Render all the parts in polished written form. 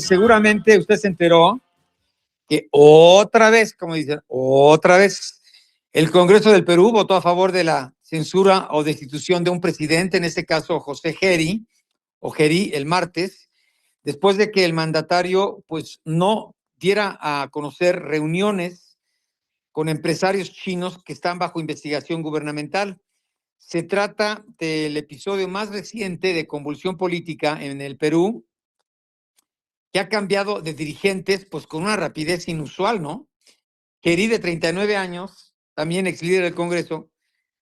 Seguramente usted se enteró que otra vez, como dicen, otra vez, el Congreso del Perú votó a favor de la censura o destitución de un presidente, en este caso José Geri, o Geri, el martes, después de que el mandatario pues no diera a conocer reuniones con empresarios chinos que están bajo investigación gubernamental. Se trata del episodio más reciente de convulsión política en el Perú, que ha cambiado de dirigentes pues con una rapidez inusual, ¿no? Geri, de 39 años, también ex líder del Congreso,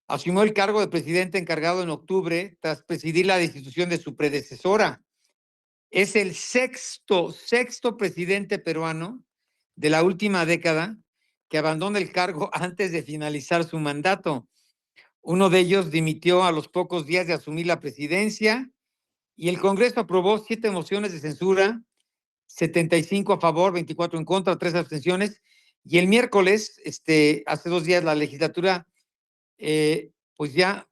asumió el cargo de presidente encargado en octubre tras presidir la destitución de su predecesora. Es el sexto presidente peruano de la última década que abandona el cargo antes de finalizar su mandato. Uno de ellos dimitió a los pocos días de asumir la presidencia y el Congreso aprobó 7 mociones de censura, 75 a favor, 24 en contra, 3 abstenciones. Y el miércoles, hace 2 días, la legislatura pues ya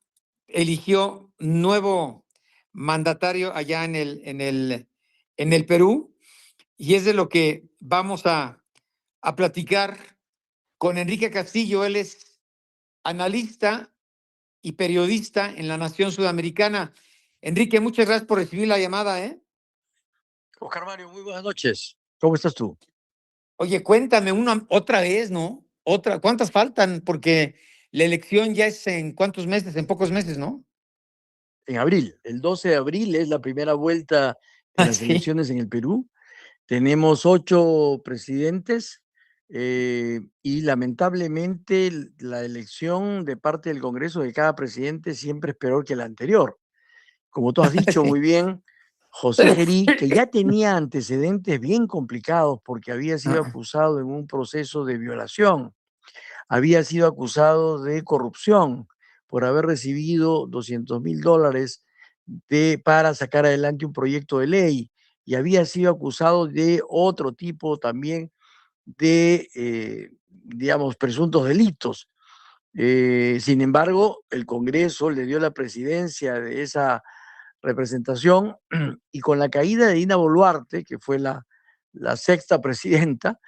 eligió nuevo mandatario allá en el Perú, y es de lo que vamos a platicar con Enrique Castillo. Él es analista y periodista en La Nación Sudamericana. Enrique, muchas gracias por recibir la llamada, ¿eh? Oscar Mario, muy buenas noches. ¿Cómo estás tú? Oye, cuéntame otra vez, ¿no? ¿Cuántas faltan? Porque la elección ya es en ¿cuántos meses? En pocos meses, ¿no? En abril, el 12 de abril es la primera vuelta de las Sí. elecciones en el Perú. Tenemos 8 presidentes y lamentablemente la elección de parte del Congreso de cada presidente siempre es peor que la anterior. Como tú has dicho muy bien, José Geri, que ya tenía antecedentes bien complicados porque había sido acusado en un proceso de violación, había sido acusado de corrupción por haber recibido $200,000 para sacar adelante un proyecto de ley, y había sido acusado de otro tipo también de, digamos, presuntos delitos. Sin embargo, el Congreso le dio la presidencia de esa representación y con la caída de Dina Boluarte, que fue la sexta presidenta,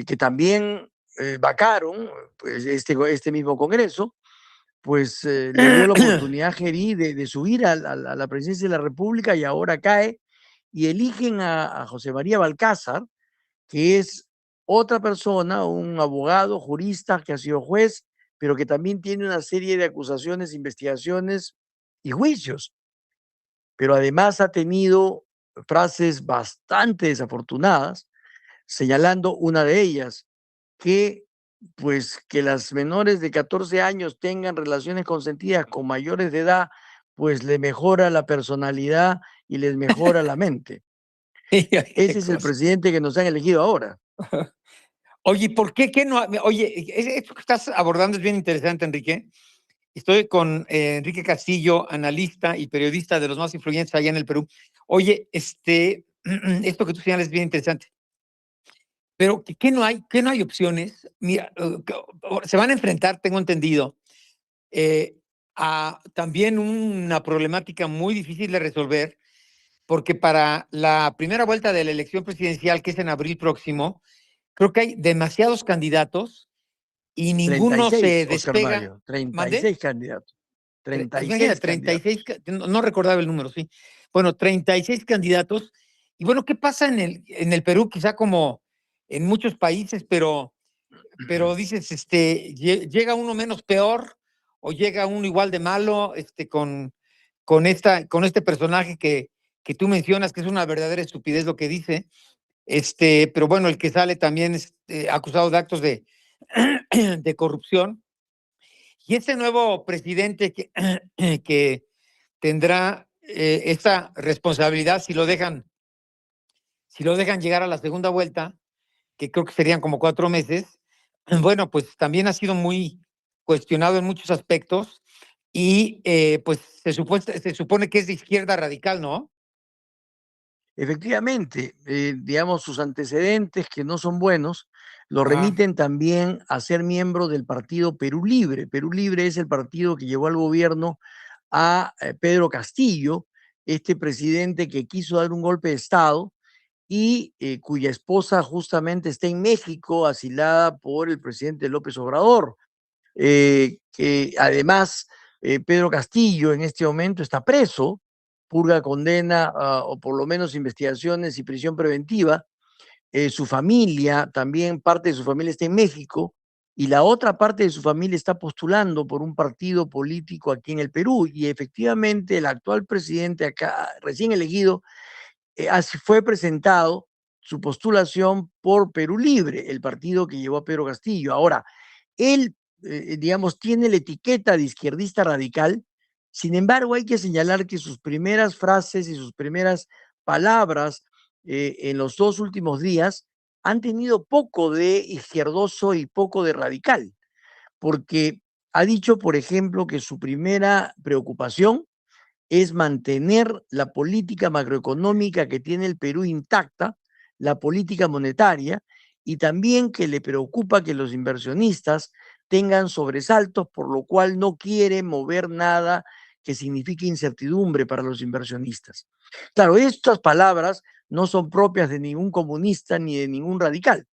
que también vacaron pues, este mismo Congreso, pues le dio la oportunidad a Geri de subir a la presidencia de la República, y ahora cae y eligen a José María Balcázar, que es otra persona, un abogado, jurista, que ha sido juez, pero que también tiene una serie de acusaciones, investigaciones y juicios. Pero además ha tenido frases bastante desafortunadas, señalando una de ellas, que pues que las menores de 14 años tengan relaciones consentidas con mayores de edad, pues le mejora la personalidad y les mejora la mente. Ese es el presidente que nos han elegido ahora. Oye, ¿por qué? ¿Qué no? Oye, esto que estás abordando es bien interesante, Enrique. Estoy con Enrique Castillo, analista y periodista de los más influyentes allá en el Perú. Oye, esto que tú señalas es bien interesante. Pero ¿qué no hay? ¿Qué no hay opciones? Mira, se van a enfrentar, tengo entendido, a también una problemática muy difícil de resolver, porque para la primera vuelta de la elección presidencial, que es en abril próximo, creo que hay demasiados candidatos y ninguno 36, se Oscar despega. Mario, ¿Mande? 36 candidatos. 36 Imagínate, candidatos. 36, no recordaba el número, sí. Bueno, 36 candidatos. Y bueno, ¿qué pasa en el Perú? Quizá como en muchos países, pero dices, llega uno menos peor o llega uno igual de malo, con este personaje que tú mencionas, que es una verdadera estupidez lo que dice. Pero bueno, el que sale también es acusado de actos de, de corrupción. Y este nuevo presidente que tendrá esta responsabilidad si lo dejan llegar a la segunda vuelta, que creo que serían como 4 meses, bueno, pues también ha sido muy cuestionado en muchos aspectos y pues se supone que es de izquierda radical, ¿no? Efectivamente, digamos, sus antecedentes, que no son buenos, lo Ajá. remiten también a ser miembro del partido Perú Libre. Perú Libre es el partido que llevó al gobierno a Pedro Castillo, este presidente que quiso dar un golpe de Estado y cuya esposa justamente está en México, asilada por el presidente López Obrador. Que además Pedro Castillo en este momento está preso, purga condena o por lo menos investigaciones y prisión preventiva. Su familia, también parte de su familia está en México y la otra parte de su familia está postulando por un partido político aquí en el Perú y efectivamente el actual presidente acá, recién elegido, así fue presentado su postulación por Perú Libre, el partido que llevó a Pedro Castillo. Ahora, él, digamos, tiene la etiqueta de izquierdista radical. Sin embargo, hay que señalar que sus primeras frases y sus primeras palabras en los 2 últimos días han tenido poco de izquierdoso y poco de radical, porque ha dicho, por ejemplo, que su primera preocupación es mantener la política macroeconómica que tiene el Perú intacta, la política monetaria, y también que le preocupa que los inversionistas tengan sobresaltos, por lo cual no quiere mover nada que signifique incertidumbre para los inversionistas. Claro, estas palabras no son propias de ningún comunista ni de ningún radical.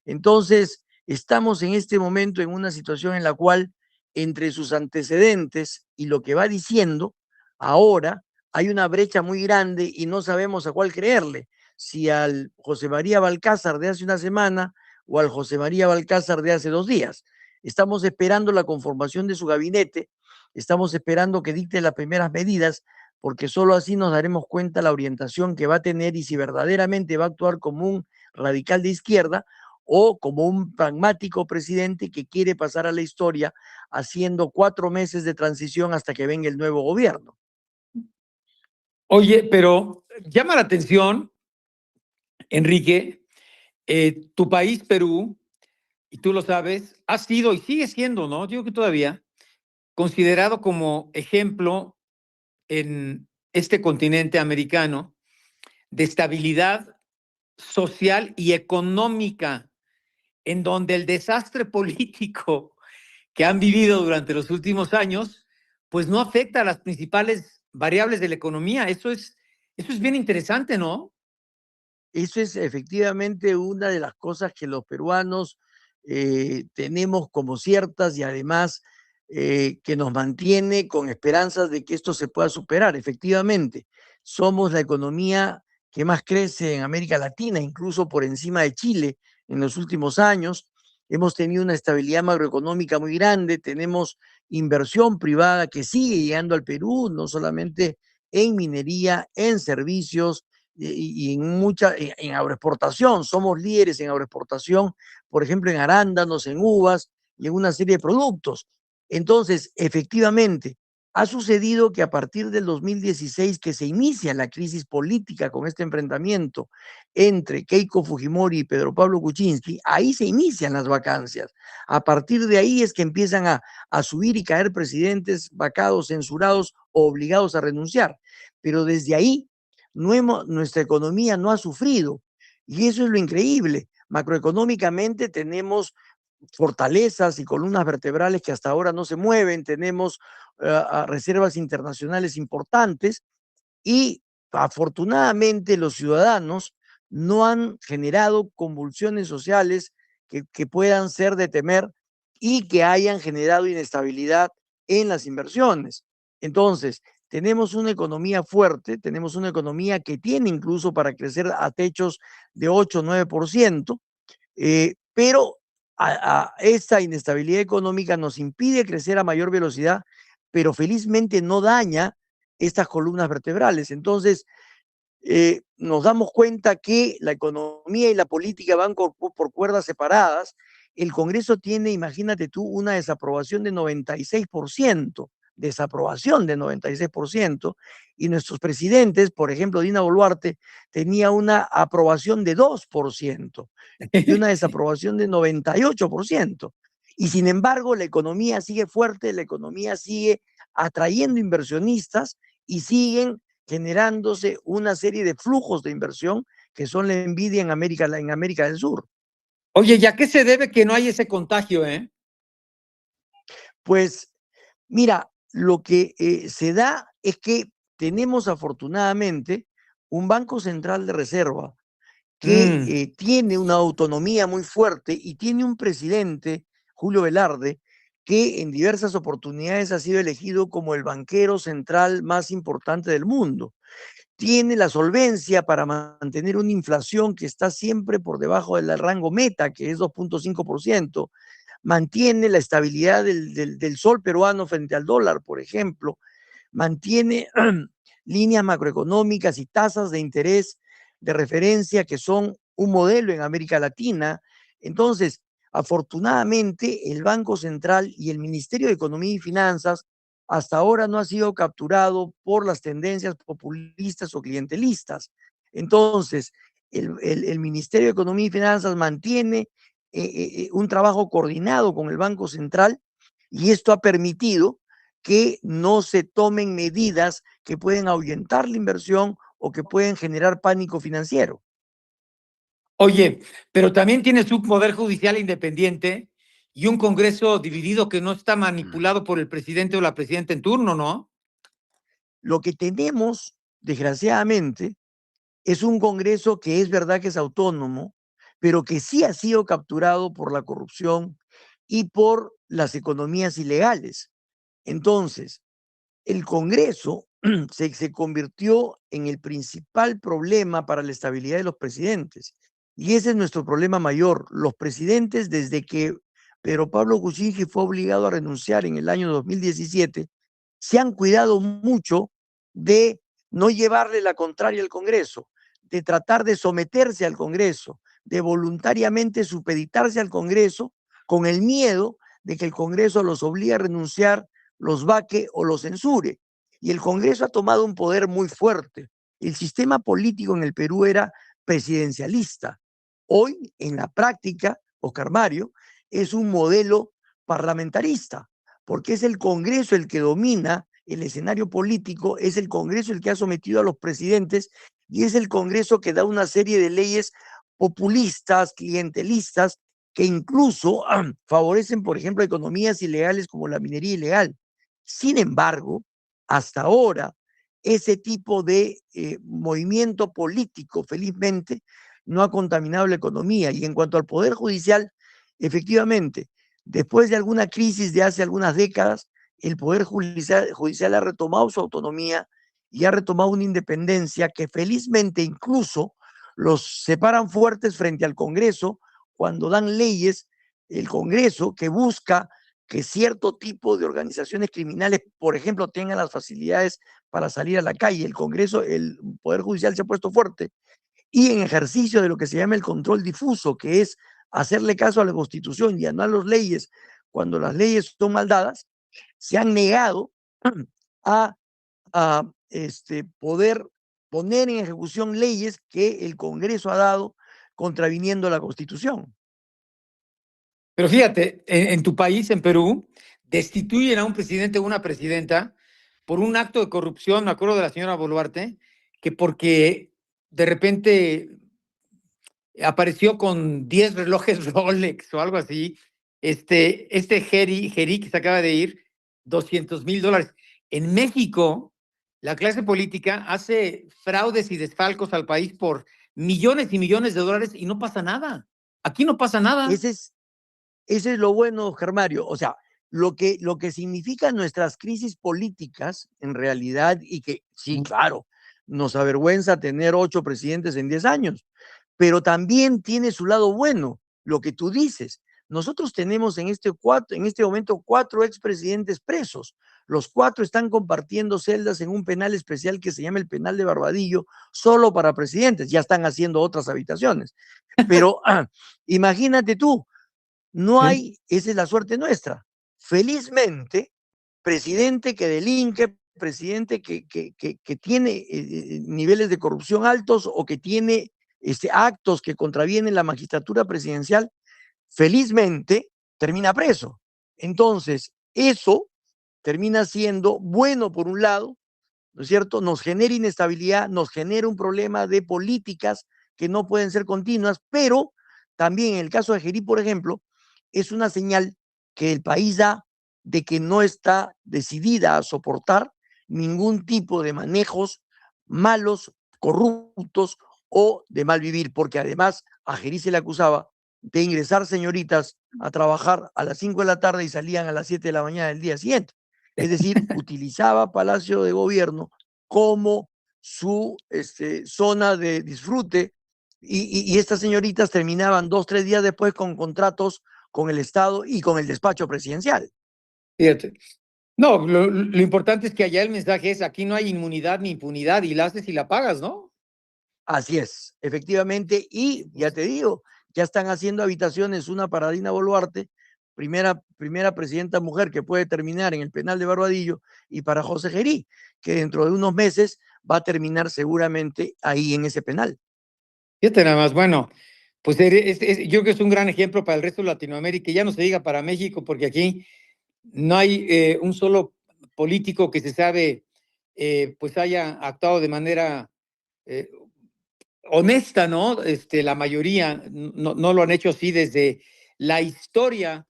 Entonces, estamos en este momento en una situación en la cual entre sus antecedentes y lo que va diciendo, ahora hay una brecha muy grande y no sabemos a cuál creerle, si al José María Balcázar de hace una semana o al José María Balcázar de hace 2 días. Estamos esperando la conformación de su gabinete, estamos esperando que dicte las primeras medidas, porque solo así nos daremos cuenta la orientación que va a tener y si verdaderamente va a actuar como un radical de izquierda o como un pragmático presidente que quiere pasar a la historia haciendo 4 meses de transición hasta que venga el nuevo gobierno. Oye, pero llama la atención, Enrique, tu país, Perú, y tú lo sabes, ha sido y sigue siendo, ¿no? Yo creo que todavía considerado como ejemplo en este continente americano de estabilidad social y económica, en donde el desastre político que han vivido durante los últimos años, pues no afecta a las principales variables de la economía. Eso es bien interesante, ¿no? Eso es efectivamente una de las cosas que los peruanos tenemos como ciertas y además que nos mantiene con esperanzas de que esto se pueda superar. Efectivamente, somos la economía que más crece en América Latina, incluso por encima de Chile en los últimos años. Hemos tenido una estabilidad macroeconómica muy grande, tenemos inversión privada que sigue llegando al Perú, no solamente en minería, en servicios, y en agroexportación. Somos líderes en agroexportación, por ejemplo, en arándanos, en uvas y en una serie de productos. Entonces, efectivamente, ha sucedido que a partir del 2016 que se inicia la crisis política con este enfrentamiento entre Keiko Fujimori y Pedro Pablo Kuczynski, ahí se inician las vacancias. A partir de ahí es que empiezan a subir y caer presidentes vacados, censurados o obligados a renunciar. Pero desde ahí nuestra economía no ha sufrido. Y eso es lo increíble. Macroeconómicamente tenemos fortalezas y columnas vertebrales que hasta ahora no se mueven, tenemos reservas internacionales importantes y afortunadamente los ciudadanos no han generado convulsiones sociales que puedan ser de temer y que hayan generado inestabilidad en las inversiones. Entonces, tenemos una economía fuerte, tenemos una economía que tiene incluso para crecer a techos de 8 o 9%, pero esta inestabilidad económica nos impide crecer a mayor velocidad, pero felizmente no daña estas columnas vertebrales. Entonces, nos damos cuenta que la economía y la política van por cuerdas separadas. El Congreso tiene, imagínate tú, una desaprobación de 96%, desaprobación de 96%, y nuestros presidentes, por ejemplo, Dina Boluarte, tenía una aprobación de 2% y una desaprobación de 98%. Y sin embargo, la economía sigue fuerte, la economía sigue atrayendo inversionistas y siguen generándose una serie de flujos de inversión que son la envidia en América del Sur. Oye, ¿ya qué se debe que no hay ese contagio, eh? Pues mira, lo que se da es que tenemos afortunadamente un Banco Central de Reserva que tiene una autonomía muy fuerte y tiene un presidente, Julio Velarde, que en diversas oportunidades ha sido elegido como el banquero central más importante del mundo. Tiene la solvencia para mantener una inflación que está siempre por debajo del rango meta, que es 2.5%. Mantiene la estabilidad del sol peruano frente al dólar, por ejemplo. Mantiene líneas macroeconómicas y tasas de interés de referencia que son un modelo en América Latina. Entonces, afortunadamente, el Banco Central y el Ministerio de Economía y Finanzas hasta ahora no ha sido capturado por las tendencias populistas o clientelistas. Entonces, el Ministerio de Economía y Finanzas mantiene un trabajo coordinado con el Banco Central y esto ha permitido que no se tomen medidas que pueden ahuyentar la inversión o que pueden generar pánico financiero. Oye, pero también tienes un poder judicial independiente y un Congreso dividido que no está manipulado por el presidente o la presidenta en turno, ¿no? Lo que tenemos, desgraciadamente, es un Congreso que es verdad que es autónomo, pero que sí ha sido capturado por la corrupción y por las economías ilegales. Entonces, el Congreso se convirtió en el principal problema para la estabilidad de los presidentes. Y ese es nuestro problema mayor. Los presidentes, desde que Pedro Pablo Kuczynski fue obligado a renunciar en el año 2017, se han cuidado mucho de no llevarle la contraria al Congreso, de tratar de someterse al Congreso, de voluntariamente supeditarse al Congreso con el miedo de que el Congreso los obligue a renunciar, los vaque o los censure. Y el Congreso ha tomado un poder muy fuerte. El sistema político en el Perú era presidencialista. Hoy, en la práctica, Oscar Mario, es un modelo parlamentarista, porque es el Congreso el que domina el escenario político, es el Congreso el que ha sometido a los presidentes y es el Congreso que da una serie de leyes populistas, clientelistas, que incluso favorecen, por ejemplo, economías ilegales como la minería ilegal. Sin embargo, hasta ahora, ese tipo de movimiento político, felizmente, no ha contaminado la economía. Y en cuanto al Poder Judicial, efectivamente, después de alguna crisis de hace algunas décadas, el Poder Judicial ha retomado su autonomía y ha retomado una independencia que felizmente incluso los separan fuertes frente al Congreso cuando dan leyes, el Congreso que busca que cierto tipo de organizaciones criminales, por ejemplo, tengan las facilidades para salir a la calle. El Congreso, el Poder Judicial se ha puesto fuerte y en ejercicio de lo que se llama el control difuso, que es hacerle caso a la Constitución y a no a las leyes cuando las leyes son mal dadas, se han negado a, poder poner en ejecución leyes que el Congreso ha dado contraviniendo la Constitución. Pero fíjate, en tu país, en Perú, destituyen a un presidente o una presidenta por un acto de corrupción, me acuerdo de la señora Boluarte, que porque de repente apareció con 10 relojes Rolex o algo así, Geri que se acaba de ir, $200,000. En México, la clase política hace fraudes y desfalcos al país por millones y millones de dólares y no pasa nada. Aquí no pasa nada. Ese es lo bueno, Oscar Mario. O sea, lo que significan nuestras crisis políticas en realidad, y que sí, claro, nos avergüenza tener 8 presidentes en 10 años, pero también tiene su lado bueno, lo que tú dices. Nosotros tenemos en este momento 4 expresidentes presos. Los 4 están compartiendo celdas en un penal especial que se llama el penal de Barbadillo, solo para presidentes. Ya están haciendo otras habitaciones. Pero imagínate tú, no ¿Sí? hay, esa es la suerte nuestra. Felizmente, presidente que delinque, presidente que tiene niveles de corrupción altos o que tiene actos que contravienen la magistratura presidencial, felizmente termina preso. Entonces, eso termina siendo bueno por un lado, ¿no es cierto? Nos genera inestabilidad, nos genera un problema de políticas que no pueden ser continuas, pero también en el caso de Jerí, por ejemplo, es una señal que el país da de que no está decidida a soportar ningún tipo de manejos malos, corruptos o de mal vivir, porque además a Gerí se le acusaba de ingresar señoritas a trabajar a las 5 de la tarde y salían a las 7 de la mañana del día siguiente. Es decir, utilizaba Palacio de Gobierno como su zona de disfrute y estas señoritas terminaban 2, 3 días después con contratos con el Estado y con el despacho presidencial. Fíjate. No, lo importante es que allá el mensaje es, aquí no hay inmunidad ni impunidad, y la haces y la pagas, ¿no? Así es, efectivamente, y ya te digo, ya están haciendo habitaciones, una para Dina Boluarte, primera presidenta mujer que puede terminar en el penal de Barbadillo, y para José Gerí, que dentro de unos meses va a terminar seguramente ahí en ese penal. Fíjate nada más, bueno, pues yo creo que es un gran ejemplo para el resto de Latinoamérica, y ya no se diga para México, porque aquí no hay un solo político que se sabe, pues haya actuado de manera eh, honesta, ¿no? La mayoría no lo han hecho así desde la historia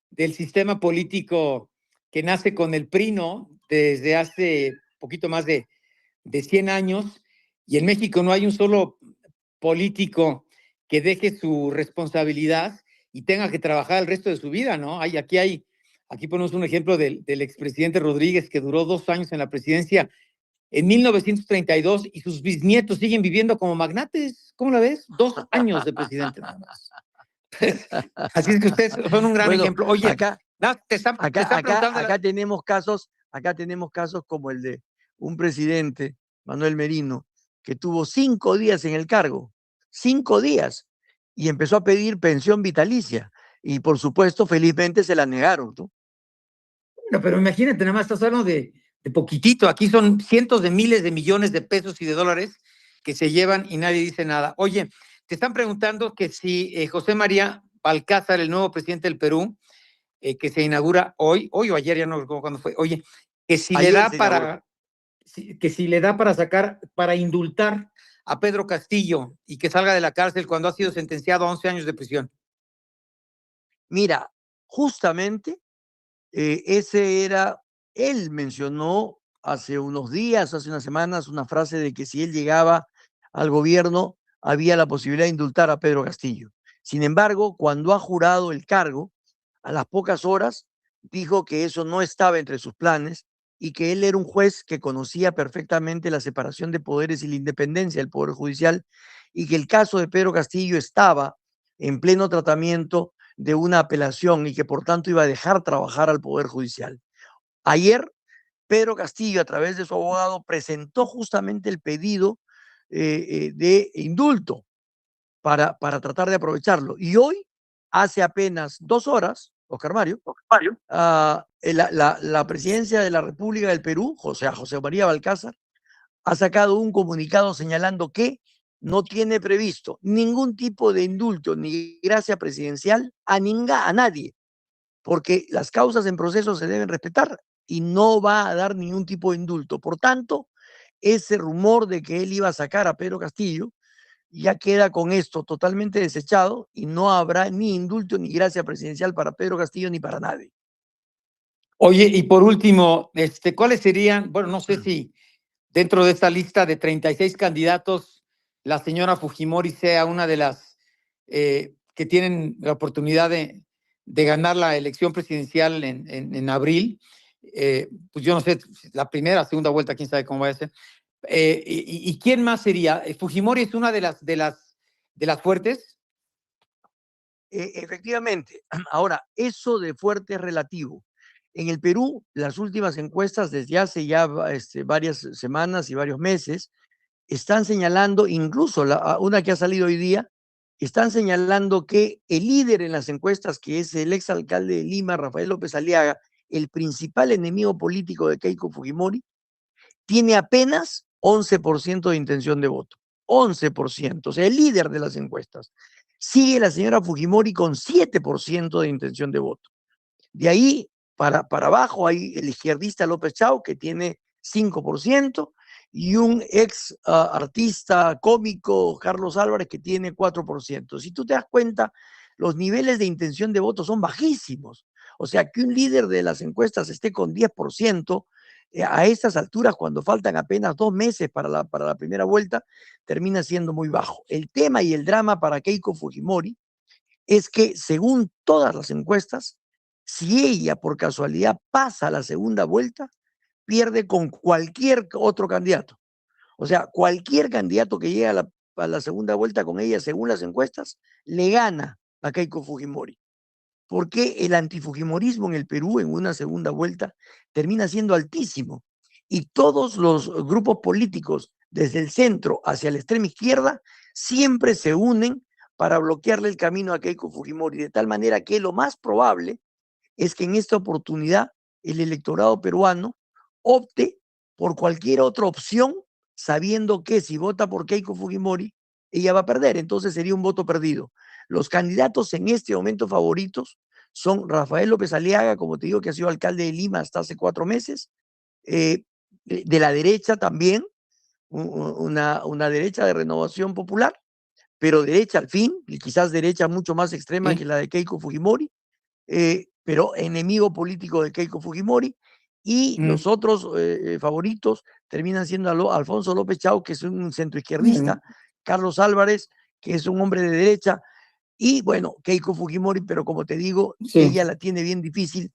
del sistema político que nace con el PRI, ¿no? Desde hace poquito más de 100 años, y en México no hay un solo político que deje su responsabilidad y tenga que trabajar el resto de su vida, ¿no? Aquí ponemos un ejemplo del expresidente Rodríguez, que duró 2 años en la presidencia en 1932 y sus bisnietos siguen viviendo como magnates. ¿Cómo la ves? 2 años de presidente nada más. Así es que ustedes son un gran Bueno, ejemplo. Oye, acá, te están preguntando. acá tenemos casos como el de un presidente, Manuel Merino, que tuvo 5 días en el cargo, 5 días, y empezó a pedir pensión vitalicia. Y por supuesto, felizmente se la negaron, ¿no? Bueno, pero imagínate, nada más estás hablando de poquitito. Aquí son cientos de miles de millones de pesos y de dólares que se llevan y nadie dice nada. Oye, te están preguntando que si José María Balcázar, el nuevo presidente del Perú, que se inaugura hoy o ayer, ya no recuerdo cuándo fue. Oye, que si le Ayer da se inauguró. que si le da para indultar a Pedro Castillo y que salga de la cárcel cuando ha sido sentenciado a 11 años de prisión. Mira, justamente él mencionó hace unos días, hace unas semanas, una frase de que si él llegaba al gobierno había la posibilidad de indultar a Pedro Castillo. Sin embargo, cuando ha jurado el cargo, a las pocas horas dijo que eso no estaba entre sus planes y que él era un juez que conocía perfectamente la separación de poderes y la independencia del Poder Judicial y que el caso de Pedro Castillo estaba en pleno tratamiento de una apelación y que por tanto iba a dejar trabajar al Poder Judicial. Ayer, Pedro Castillo, a través de su abogado, presentó justamente el pedido de indulto para tratar de aprovecharlo. Y hoy, hace apenas 2 horas, Oscar Mario, la presidencia de la República del Perú, José María Balcázar, ha sacado un comunicado señalando que no tiene previsto ningún tipo de indulto ni gracia presidencial a nadie, porque las causas en proceso se deben respetar y no va a dar ningún tipo de indulto. Por tanto, ese rumor de que él iba a sacar a Pedro Castillo ya queda con esto totalmente desechado y no habrá ni indulto ni gracia presidencial para Pedro Castillo ni para nadie. Oye, y por último, ¿cuáles serían? Bueno, no sé si dentro de esta lista de 36 candidatos, la señora Fujimori sea una de las que tienen la oportunidad de ganar la elección presidencial en abril. Pues yo no sé, la primera, segunda vuelta, quién sabe cómo va a ser. ¿Y quién más sería? ¿Fujimori es una de las fuertes? Efectivamente. Ahora, eso de fuerte es relativo. En el Perú, las últimas encuestas desde hace ya varias semanas y varios meses están señalando, incluso una que ha salido hoy día, están señalando que el líder en las encuestas, que es el exalcalde de Lima, Rafael López Aliaga, el principal enemigo político de Keiko Fujimori, tiene apenas 11% de intención de voto. 11%, o sea, el líder de las encuestas. Sigue la señora Fujimori con 7% de intención de voto. De ahí para abajo hay el izquierdista López Chao, que tiene 5%, y un ex artista cómico, Carlos Álvarez, que tiene 4%. Si tú te das cuenta, los niveles de intención de voto son bajísimos. O sea, que un líder de las encuestas esté con 10%, a estas alturas, cuando faltan apenas 2 meses para la primera vuelta, termina siendo muy bajo. El tema y el drama para Keiko Fujimori es que, según todas las encuestas, si ella por casualidad pasa a la segunda vuelta, pierde con cualquier otro candidato. O sea, cualquier candidato que llegue a la segunda vuelta con ella, según las encuestas, le gana a Keiko Fujimori. Porque el antifujimorismo en el Perú en una segunda vuelta termina siendo altísimo. Y todos los grupos políticos, desde el centro hacia la extrema izquierda, siempre se unen para bloquearle el camino a Keiko Fujimori, de tal manera que lo más probable es que en esta oportunidad el electorado peruano opte por cualquier otra opción, sabiendo que si vota por Keiko Fujimori, ella va a perder, entonces sería un voto perdido. Los candidatos en este momento favoritos son Rafael López Aliaga, como te digo, que ha sido alcalde de Lima hasta hace 4 meses, de la derecha también, una derecha de Renovación Popular, pero derecha al fin, y quizás derecha mucho más extrema Sí. que la de Keiko Fujimori, pero enemigo político de Keiko Fujimori, y los otros favoritos terminan siendo Alfonso López Chao, que es un centroizquierdista, Carlos Álvarez, que es un hombre de derecha, y bueno, Keiko Fujimori, pero como te digo, Sí. ella la tiene bien difícil